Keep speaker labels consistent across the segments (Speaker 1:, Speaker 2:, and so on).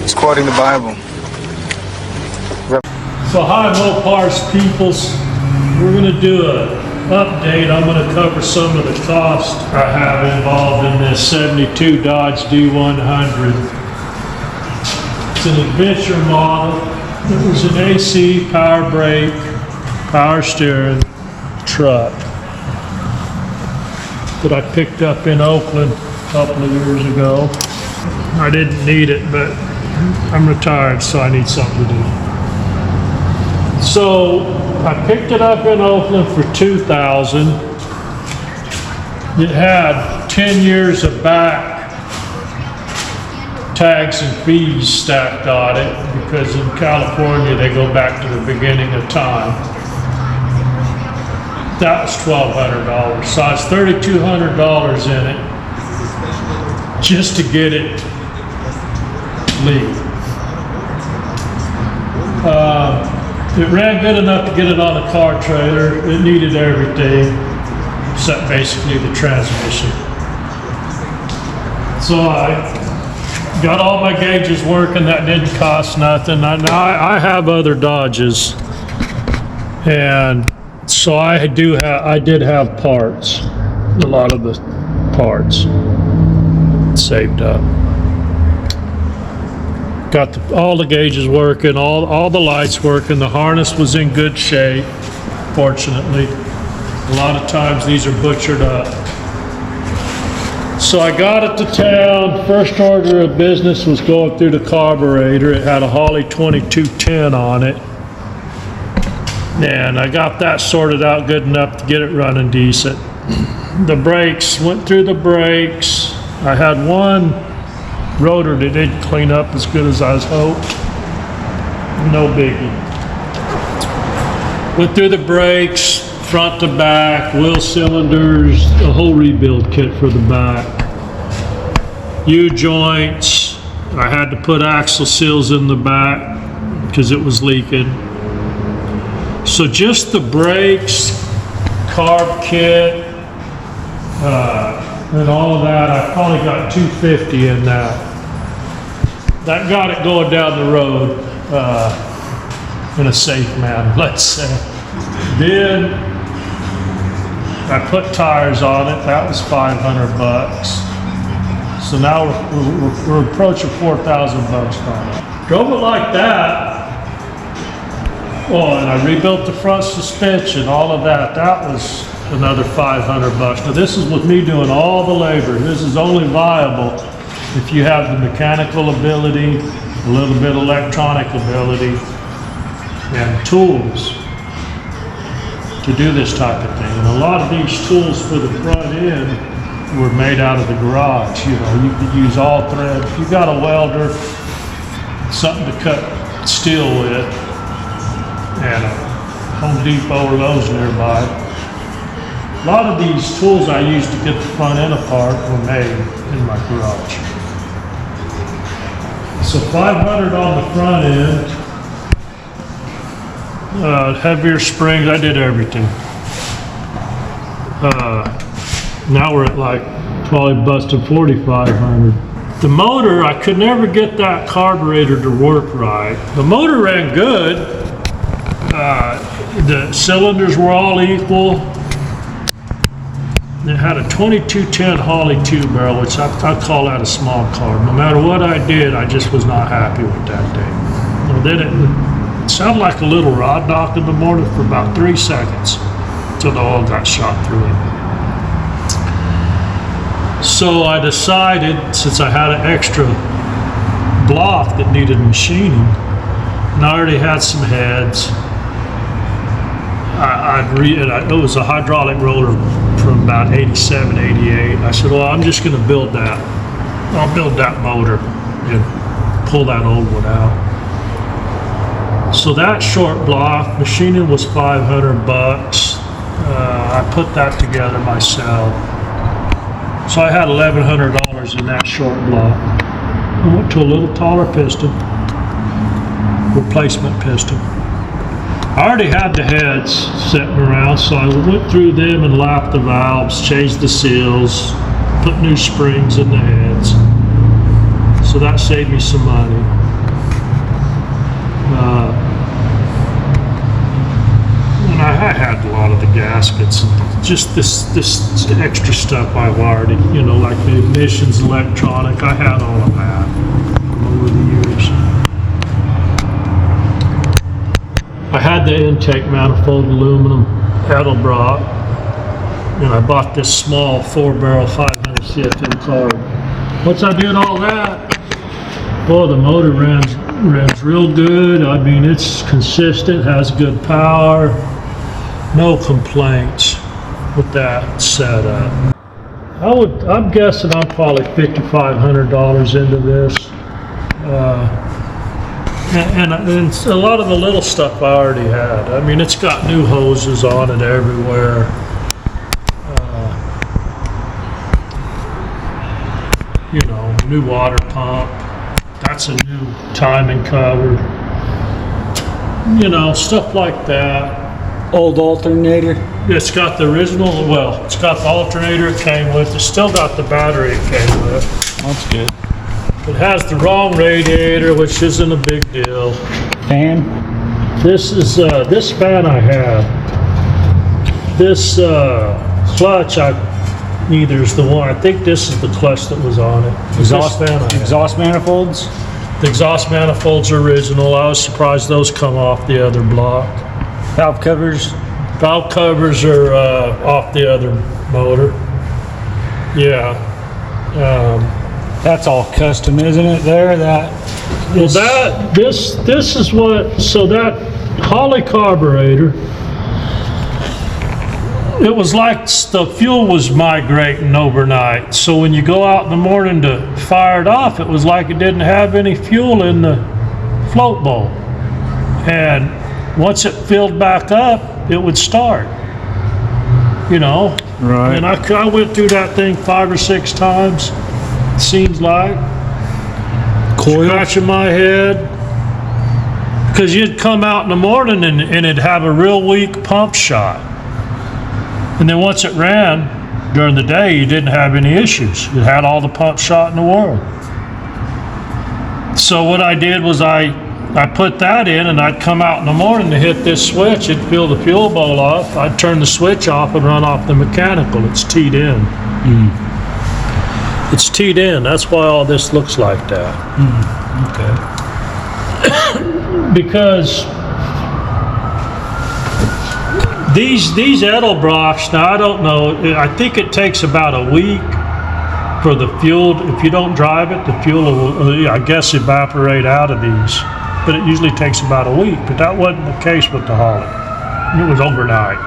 Speaker 1: He's quoting the Bible.
Speaker 2: So hi Mopars peoples, we're going to do an update. I'm going to cover some of the costs I have involved in this 72 Dodge D100. It's an adventure model. It was an AC, power brake, power steering truck that I picked up in Oakland a couple of years ago. I didn't need it, but I'm retired, so I need something to do. So I picked it up in Oakland for $2,000. It had 10 years of back tags and fees stacked on it because in California they go back to the beginning of time. That was $1,200. So it's $3,200 in it just to get it legal. It ran good enough to get it on a car trailer. It needed everything except basically the transmission. So I got all my gauges working. That didn't cost nothing. I have other Dodges, and so I did have parts, a lot of the parts saved up. Got all the gauges working, all the lights working. The harness was in good shape, fortunately. A lot of times these are butchered up. So I got it to town. First order of business was going through the carburetor. It had a Holley 2210 on it. And I got that sorted out good enough to get it running decent. The brakes, went through the brakes. I had one rotor that didn't clean up as good as I was hoped. No biggie. Went through the brakes, front to back, wheel cylinders, a whole rebuild kit for the back. U-joints. I had to put axle seals in the back because it was leaking. So just the brakes, carb kit, and all of that, I probably got $250 in that. That got it going down the road in a safe manner, let's say. Then I put tires on it. That was $500. So now we're approaching $4,000 on it. Drove it like that. Oh, and I rebuilt the front suspension, all of that. That was another $500. Now this is with me doing all the labor. This is only viable if you have the mechanical ability, a little bit of electronic ability, and tools to do this type of thing. And a lot of these tools for the front end were made out of the garage. You know, you could use all thread. If you got a welder, something to cut steel with, and a Home Depot or Lowe's nearby. A lot of these tools I used to get the front end apart were made in my garage. So $500 on the front end, heavier springs, I did everything. Now we're at like probably busted $4,500. The motor, I could never get that carburetor to work right. The motor ran good. The cylinders were all equal. It had a 2210 Holley 2-barrel, which I call that a small carb. No matter what I did, I just was not happy with that thing. Well, then it sounded like a little rod knock in the morning for about 3 seconds until the oil got shot through it. So I decided, since I had an extra block that needed machining, and I already had some heads, it was a hydraulic roller from about 87, 88. I said, well, I'm just going to build that. I'll build that motor and pull that old one out. So that short block, machining was $500. I put that together myself. So I had $1,100 in that short block. I went to a little taller piston, replacement piston. I already had the heads sitting around, so I went through them and lapped the valves, changed the seals, put new springs in the heads. So that saved me some money. And I had a lot of the gaskets, just this extra stuff I wired, you know, like the ignitions, electronic. I had all of that over the years. I had the intake manifold aluminum Edelbrock, and I bought this small 4-barrel 500 CFM carb. Once I did all that, boy, the motor runs real good. I mean, it's consistent, has good power, no complaints with that setup. I'm guessing I'm probably $5,500 into this. And a lot of the little stuff I already had. I mean, it's got new hoses on it everywhere. You know, new water pump. That's a new timing cover. You know, stuff like that.
Speaker 1: Old alternator?
Speaker 2: It's got the original, well, it's got the alternator it came with. It's still got the battery it came with.
Speaker 1: That's good.
Speaker 2: It has the wrong radiator, which isn't a big deal.
Speaker 1: Fan?
Speaker 2: This is, this fan I have. This clutch, neither is the one. I think this is the clutch that was on it.
Speaker 1: Exhaust manifolds?
Speaker 2: The exhaust manifolds are original. I was surprised those come off the other block.
Speaker 1: Valve covers?
Speaker 2: Valve covers are off the other motor. Yeah.
Speaker 1: That's all custom, isn't it? There,
Speaker 2: this is what. So that Holley carburetor, it was like the fuel was migrating overnight. So when you go out in the morning to fire it off, it was like it didn't have any fuel in the float bowl. And once it filled back up, it would start. You know?
Speaker 1: Right.
Speaker 2: And I went through that thing 5 or 6 times, it seems like. Scratching my head. Because you'd come out in the morning and it'd have a real weak pump shot. And then once it ran during the day, you didn't have any issues. It had all the pump shot in the world. So what I did was I put that in, and I'd come out in the morning to hit this switch. It'd fill the fuel bowl off. I'd turn the switch off and run off the mechanical. It's teed in. It's teed in. That's why all this looks like that.
Speaker 1: Okay.
Speaker 2: Because these Edelbrocks, now I don't know, I think it takes about a week for the fuel. If you don't drive it, the fuel will, I guess, evaporate out of these. But it usually takes about a week. But that wasn't the case with the Holley. It was overnight.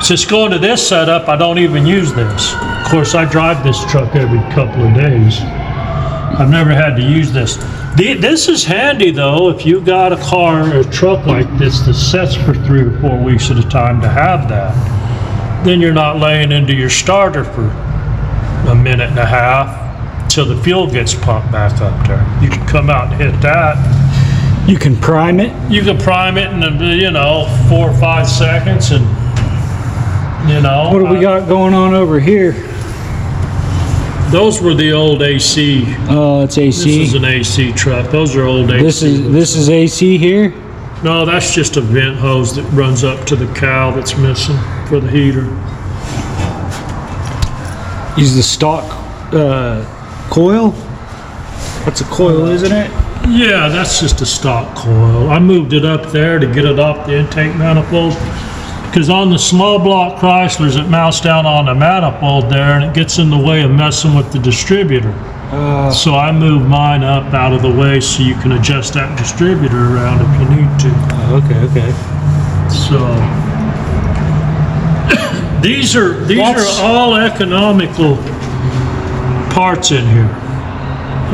Speaker 2: Since going to this setup, I don't even use this. Of course, I drive this truck every couple of days. I've never had to use this. This is handy though, if you got a car or a truck like this that sets for 3 or 4 weeks at a time, to have that. Then you're not laying into your starter for a minute and a half till the fuel gets pumped back up there. You can come out and hit that.
Speaker 1: You can prime it?
Speaker 2: You can prime it in, you know, 4 or 5 seconds, and you know.
Speaker 1: What do we got going on over here?
Speaker 2: Those were the old AC.
Speaker 1: Oh, it's AC.
Speaker 2: This is an AC truck. Those are old AC.
Speaker 1: This is AC here?
Speaker 2: No, that's just a vent hose that runs up to the cowl that's missing for the heater.
Speaker 1: Use the stock coil? That's a coil, isn't it?
Speaker 2: Yeah, that's just a stock coil. I moved it up there to get it off the intake manifold, because on the small block Chryslers it mounts down on the manifold there and it gets in the way of messing with the distributor. So I moved mine up out of the way so you can adjust that distributor around if you need to.
Speaker 1: Okay.
Speaker 2: So these are all economical parts in here,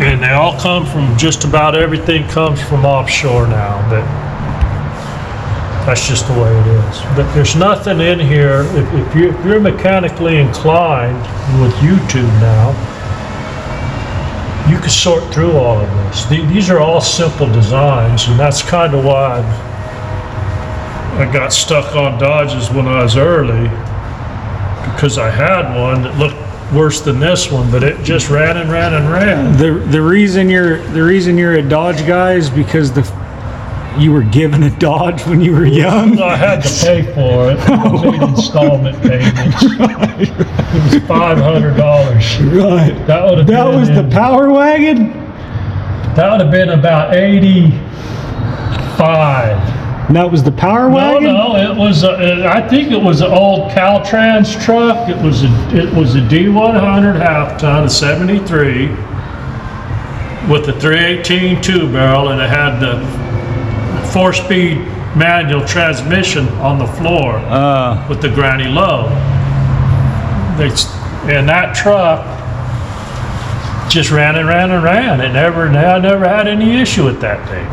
Speaker 2: and they all come from, just about everything comes from offshore now. But that's just the way it is. But there's nothing in here, if you're mechanically inclined with YouTube now, you can sort through all of this. These are all simple designs, and that's kind of why I got stuck on Dodges when I was early, because I had one that looked worse than this one, but it just ran and ran and ran.
Speaker 1: The reason you're a Dodge guy is because you were given a Dodge when you were young.
Speaker 2: I had to pay for it. I made installment payments. It was $500.
Speaker 1: Right. That was the Power Wagon?
Speaker 2: That would have been about 85.
Speaker 1: And that was the Power Wagon?
Speaker 2: No, it was. I think it was an old Caltrans truck. It was a D100 half ton, a '73, with the 318 two barrel, and it had the 4-speed manual transmission on the floor with the granny low. And that truck just ran and ran and ran. I never had any issue with that thing.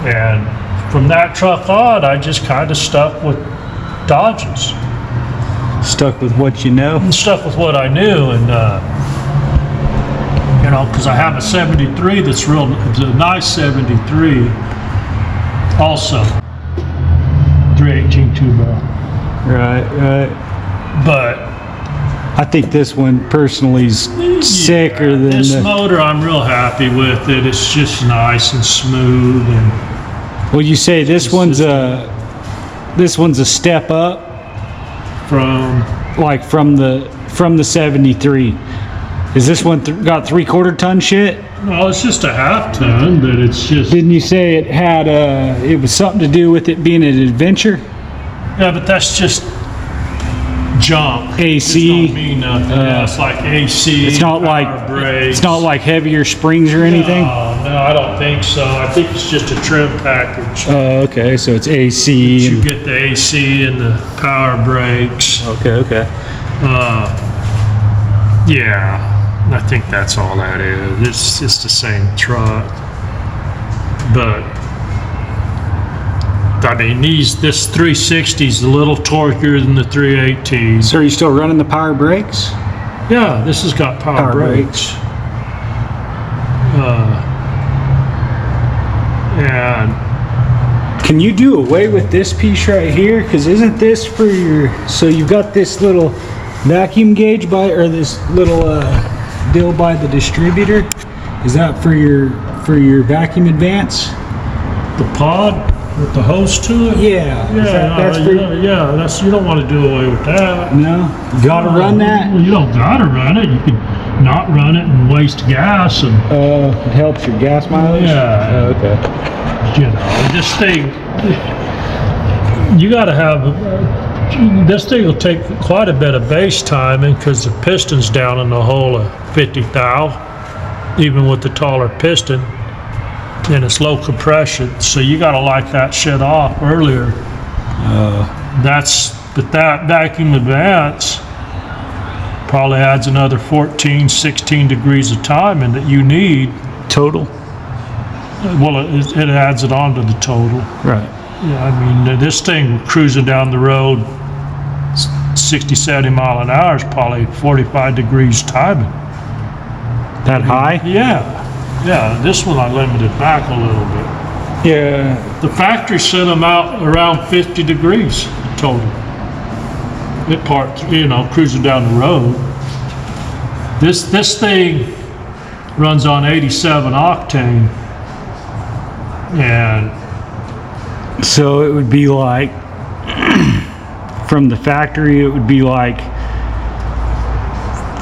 Speaker 2: And from that truck on, I just kind of stuck with Dodges.
Speaker 1: Stuck with what you know?
Speaker 2: Stuck with what I knew, and you know, because I have a '73 that's it's a nice '73. Also, 318 two barrel.
Speaker 1: Right.
Speaker 2: But
Speaker 1: I think this one personally is sicker than
Speaker 2: this motor. I'm real happy with it. It's just nice and smooth. And
Speaker 1: well, you say this one's a step up
Speaker 2: from
Speaker 1: the '73. Is this one got 3/4 ton shit?
Speaker 2: No, it's just a half ton, but it's just.
Speaker 1: Didn't you say it had it was something to do with it being an adventure?
Speaker 2: Yeah, but that's just junk.
Speaker 1: AC.
Speaker 2: It don't mean nothing. Yeah, it's like AC.
Speaker 1: It's not like
Speaker 2: brakes.
Speaker 1: It's not like heavier springs or anything.
Speaker 2: No, I don't think so. I think it's just a trim package.
Speaker 1: Oh, okay. So it's AC.
Speaker 2: You get the AC and the power brakes.
Speaker 1: Okay.
Speaker 2: Yeah. I think that's all that is. It's just the same truck. But I mean, this 360 is a little torquier than the 318.
Speaker 1: So are you still running the power brakes?
Speaker 2: Yeah, this has got power brakes. And
Speaker 1: can you do away with this piece right here? Because isn't this for your? So you've got this little vacuum gauge this little deal by the distributor. Is that for your vacuum advance?
Speaker 2: the pod with the hose to it?
Speaker 1: Yeah.
Speaker 2: That's you don't want to do away with that.
Speaker 1: No? You gotta run that?
Speaker 2: Well, you don't gotta run it. You can not run it and waste gas and
Speaker 1: it helps your gas mileage?
Speaker 2: Yeah.
Speaker 1: Okay.
Speaker 2: You know, this thing, you gotta have, this thing will take quite a bit of base timing because the piston's down in the hole of 50 thou, even with the taller piston, and it's low compression, so you gotta light that shit off earlier. But that vacuum advance probably adds another 14, 16 degrees of timing that you need.
Speaker 1: Total?
Speaker 2: Well, it adds it onto the total.
Speaker 1: Right.
Speaker 2: Yeah, I mean, this thing cruising down the road 60, 70 mile an hour is probably 45 degrees timing.
Speaker 1: That high?
Speaker 2: Yeah. This one I limited back a little bit.
Speaker 1: Yeah.
Speaker 2: The factory sent them out around 50 degrees total. It parked, cruising down the road. This thing runs on 87 octane, and
Speaker 1: so it would be like, from the factory, it would be like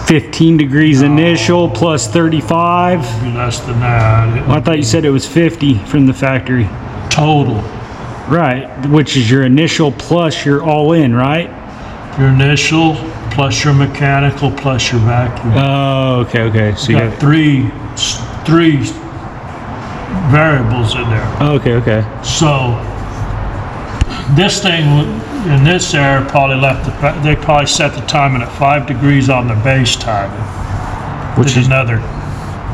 Speaker 1: 15 degrees initial plus 35.
Speaker 2: It'd be less than that.
Speaker 1: I thought you said it was 50 from the factory.
Speaker 2: Total.
Speaker 1: Right, which is your initial plus your all-in, right?
Speaker 2: Your initial plus your mechanical plus your vacuum.
Speaker 1: Oh, okay. So you
Speaker 2: got three variables in there.
Speaker 1: Okay.
Speaker 2: So this thing in this area probably they probably set the timing at 5 degrees on the base timing, which is another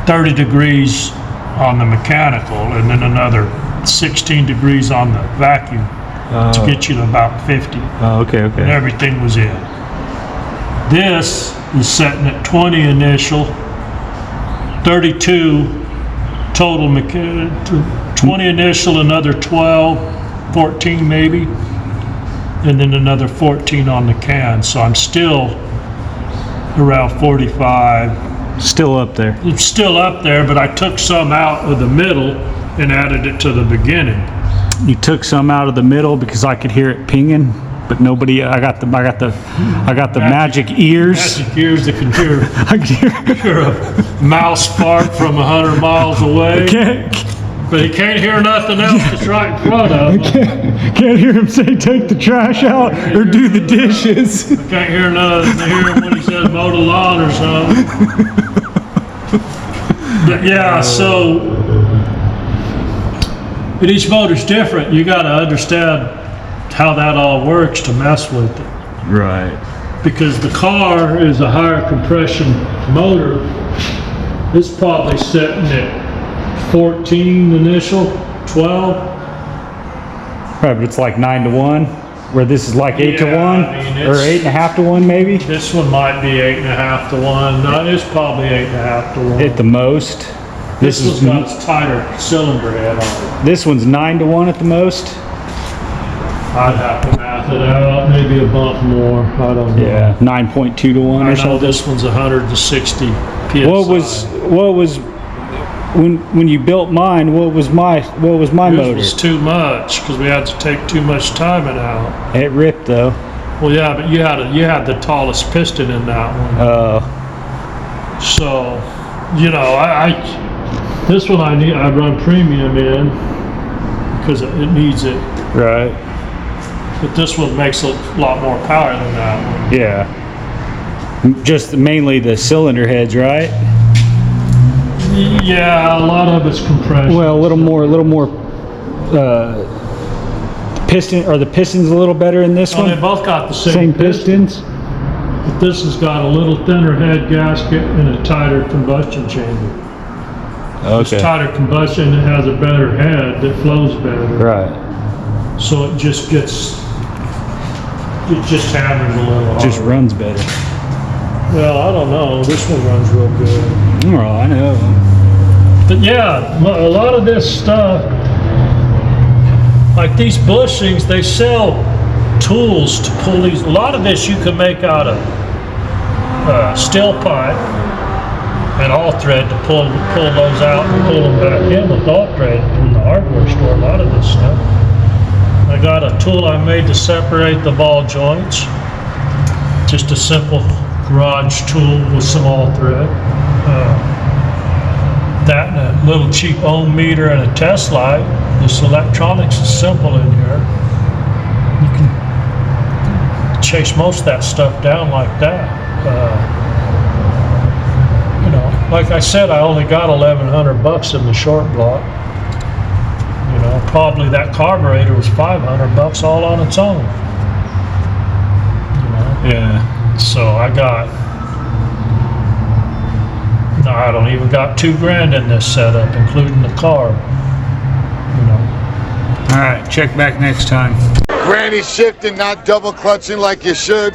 Speaker 2: 30 degrees on the mechanical, and then another 16 degrees on the vacuum to get you to about 50.
Speaker 1: Oh, okay.
Speaker 2: And everything was in. This is setting at 20 initial, 32 total, 20 initial, another 12, 14 maybe, and then another 14 on the can. So I'm still around 45.
Speaker 1: Still up there.
Speaker 2: It's still up there, but I took some out of the middle and added it to the beginning.
Speaker 1: You took some out of the middle because I could hear it pinging, but nobody. I got the magic ears.
Speaker 2: Magic ears that can hear,
Speaker 1: I could hear.
Speaker 2: hear a mouse fart from 100 miles away. But he can't hear nothing else that's right in front of him.
Speaker 1: Can't hear him say take the trash out or do the dishes.
Speaker 2: I can't hear nothing. Hear him when he says mow the lawn or something. But yeah, so but each motor's different. You got to understand how that all works to mess with it.
Speaker 1: Right.
Speaker 2: Because the car is a higher compression motor. It's probably sitting at 14 initial, 12.
Speaker 1: Right, but it's like 9-to-1, where this is like 8-to-1,
Speaker 2: I mean,
Speaker 1: or 8.5-to-1 maybe.
Speaker 2: This one might be 8.5 to 1. No, it's probably 8.5 to 1.
Speaker 1: At the most.
Speaker 2: This one's got a tighter cylinder head on it.
Speaker 1: This one's 9-to-1 at the most.
Speaker 2: I'd have to math it out, maybe a bump more. I don't know.
Speaker 1: Yeah, 9.2-to-1
Speaker 2: I
Speaker 1: or
Speaker 2: know
Speaker 1: something.
Speaker 2: this one's 160 psi.
Speaker 1: What was when you built mine? What was my
Speaker 2: Yours
Speaker 1: motor?
Speaker 2: was too much because we had to take too much time it out.
Speaker 1: It ripped though.
Speaker 2: Well, yeah, but you had the tallest piston in that one. So, you know, this one I run premium in because it needs it.
Speaker 1: Right.
Speaker 2: But this one makes a lot more power than that one.
Speaker 1: Yeah. Just mainly the cylinder heads, right?
Speaker 2: Yeah, a lot of it's compression.
Speaker 1: Well, a little more. Piston, are the pistons a little better in this
Speaker 2: Well,
Speaker 1: one?
Speaker 2: they both got the same
Speaker 1: Same pistons.
Speaker 2: But this has got a little thinner head gasket and a tighter combustion chamber. It's
Speaker 1: Okay.
Speaker 2: tighter combustion, it has a better head that flows better.
Speaker 1: Right.
Speaker 2: So it just hammers a little harder.
Speaker 1: Just runs better.
Speaker 2: Well, I don't know. This one runs real good.
Speaker 1: Oh, I know.
Speaker 2: But yeah, a lot of this stuff, like these bushings, they sell tools to pull these. A lot of this you can make out of steel pipe and all thread to pull those out and pull them back in with all thread from the hardware store. A lot of this stuff. I got a tool I made to separate the ball joints. Just a simple garage tool with some all thread. That and a little cheap ohm meter and a test light. This electronics is simple in here. You can chase most of that stuff down like that. You know, like I said, I only got $1,100 in the short block. You know, probably that carburetor was $500 all on its own. You know?
Speaker 1: Yeah.
Speaker 2: So I don't even got $2,000 in this setup, including the carb. You know.
Speaker 1: All right. Check back next time.
Speaker 3: Granny shifting, not double clutching like you should.